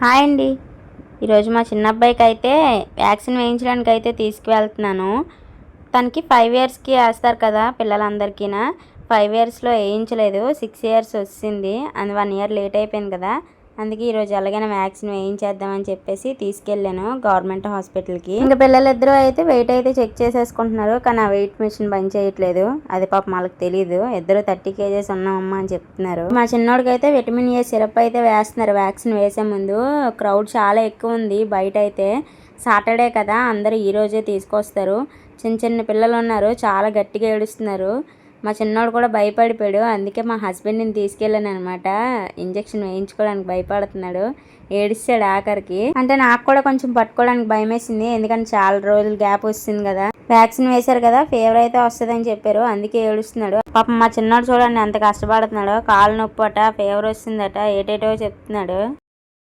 Hi అండి. ఈరోజు మా చిన్న అబ్బాయికి అయితే వ్యాక్సిన్ వేయించడానికి అయితే తీసుకువెళ్తున్నాను. తనకి 5 ఇయర్స్కి వేస్తారు కదా పిల్లలందరికీ. 5 ఇయర్స్లో వేయించలేదు, 6 ఇయర్స్ వచ్చింది. అండ్ 1 ఇయర్ లేట్ అయిపోయింది కదా, అందుకే ఈరోజు ఎలాగైనా వ్యాక్సిన్ వేయించేద్దామని చెప్పేసి తీసుకెళ్ళాను గవర్నమెంట్ హాస్పిటల్కి. ఇంకా పిల్లలిద్దరూ అయితే వెయిట్ అయితే చెక్ చేసేసుకుంటున్నారు, కానీ ఆ వెయిట్ మిషన్ పని చేయట్లేదు. అది పాపం వాళ్ళకి తెలియదు. ఇద్దరు 30 kgs ఉన్నామమ్మా అని చెప్తున్నారు. మా చిన్నోడికి అయితే విటమిన్ ఏ సిరప్ అయితే వేస్తున్నారు వ్యాక్సిన్ వేసే ముందు. క్రౌడ్ చాలా ఎక్కువ ఉంది బయట అయితే. సాటర్డే కదా, అందరూ ఈరోజే తీసుకొస్తారు. చిన్న చిన్న పిల్లలు ఉన్నారు, చాలా గట్టిగా ఏడుస్తున్నారు. మా చిన్నోడు కూడా భయపడిపోయాడు, అందుకే మా హస్బెండ్ని తీసుకెళ్ళాను అనమాట. ఇంజెక్షన్ వేయించుకోవడానికి భయపడుతున్నాడు, ఏడిస్తాడు ఆఖరికి. అంటే నాకు కూడా కొంచెం పట్టుకోవడానికి భయం వేసింది, ఎందుకంటే చాలా రోజులు గ్యాప్ వస్తుంది కదా. వ్యాక్సిన్ వేశారు కదా, ఫీవర్ అయితే వస్తుందని చెప్పారు, అందుకే ఏడుస్తున్నాడు. పాపం మా చిన్నోడు చూడండి ఎంత కష్టపడుతున్నాడో. కాలు నొప్పి అట, ఫీవర్ వస్తుందట, ఏటేటో చెప్తున్నాడు.